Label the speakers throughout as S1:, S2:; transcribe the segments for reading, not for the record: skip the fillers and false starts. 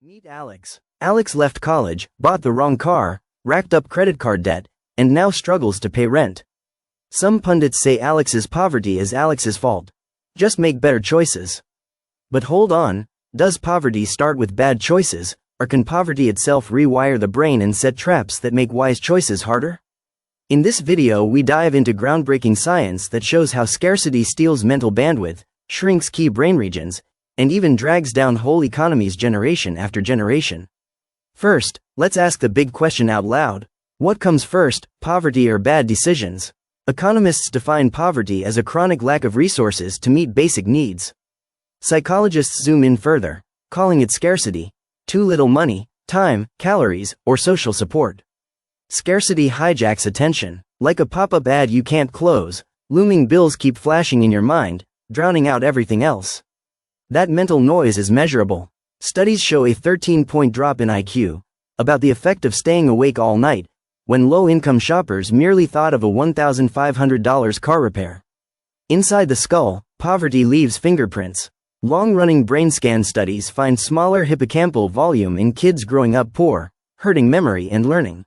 S1: Meet Alex. Alex left college, bought the wrong car, racked up credit card debt, and now struggles to pay rent. Some pundits say Alex's poverty is Alex's fault. Just make better choices. But hold on, does poverty start with bad choices, or can poverty itself rewire the brain and set traps that make wise choices harder? In this video we dive into groundbreaking science that shows how scarcity steals mental bandwidth, shrinks key brain regions, and even drags down whole economies generation after generation. First, let's ask the big question out loud. What comes first, poverty or bad decisions? Economists define poverty as a chronic lack of resources to meet basic needs. Psychologists zoom in further, calling it scarcity, too little money, time, calories, or social support. Scarcity hijacks attention. Like a pop-up ad you can't close, looming bills keep flashing in your mind, drowning out everything else. That mental noise is measurable. Studies show a 13-point drop in IQ, about the effect of staying awake all night, when low-income shoppers merely thought of a $1,500 car repair. Inside the skull, poverty leaves fingerprints. Long-running brain scan studies find smaller hippocampal volume in kids growing up poor, hurting memory and learning.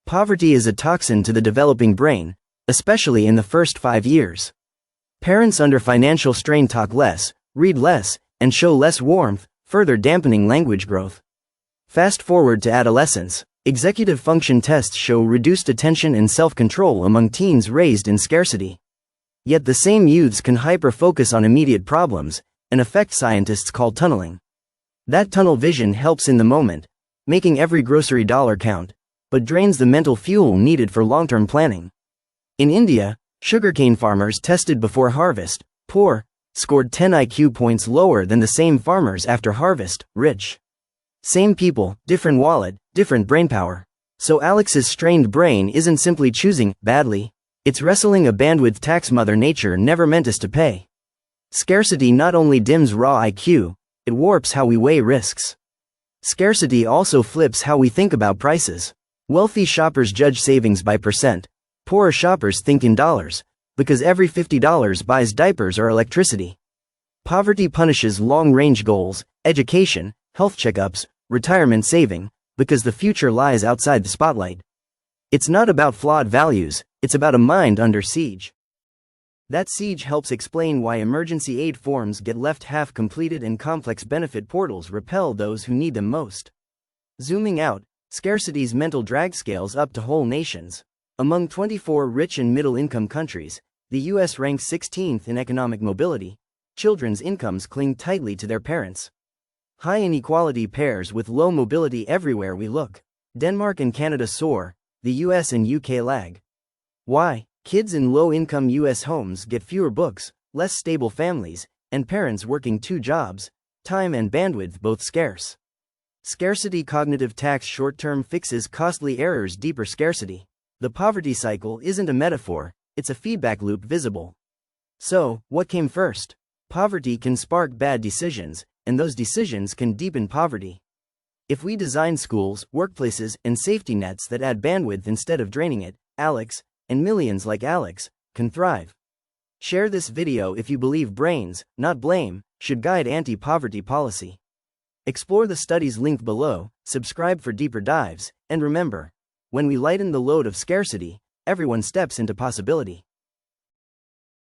S1: Poverty is a toxin to the developing brain, especially in the first 5 years. Parents under financial strain talk less, read less, and show less warmth, further dampening language growth. Fast forward to adolescence, executive function tests show reduced attention and self-control among teens raised in scarcity. Yet the same youths can hyper-focus on immediate problems, an effect scientists call tunneling. That tunnel vision helps in the moment, making every grocery dollar count, but drains the mental fuel needed for long-term planning. In India, sugarcane farmers tested before harvest, poor, scored 10 IQ points lower than the same farmers after harvest, rich. Same people, different wallet, different brainpower. So Alex's strained brain isn't simply choosing badly, it's wrestling a bandwidth tax Mother Nature never meant us to pay. Scarcity not only dims raw IQ, it warps how we weigh risks. Scarcity also flips how we think about prices. Wealthy shoppers judge savings by percent. Poorer shoppers think in dollars, because every $50 buys diapers or electricity. Poverty punishes long-range goals, education, health checkups, retirement saving, because the future lies outside the spotlight. It's not about flawed values, it's about a mind under siege. That siege helps explain why emergency aid forms get left half-completed and complex benefit portals repel those who need them most. Zooming out, scarcity's mental drag scales up to whole nations. Among 24 rich and middle-income countries, the U.S. ranks 16th in economic mobility. Children's incomes cling tightly to their parents. High inequality pairs with low mobility everywhere we look. Denmark and Canada soar, the US and UK lag. Why? Kids in low-income US homes get fewer books, less stable families, and parents working 2 jobs, time and bandwidth both scarce. Scarcity cognitive tax short-term fixes costly errors deeper scarcity. The poverty cycle isn't a metaphor, it's a feedback loop visible. So, what came first? Poverty can spark bad decisions, and those decisions can deepen poverty. If we design schools, workplaces, and safety nets that add bandwidth instead of draining it, Alex, and millions like Alex, can thrive. Share this video if you believe brains, not blame, should guide anti-poverty policy. Explore the studies linked below, subscribe for deeper dives, and remember, when we lighten the load of scarcity, everyone steps into possibility.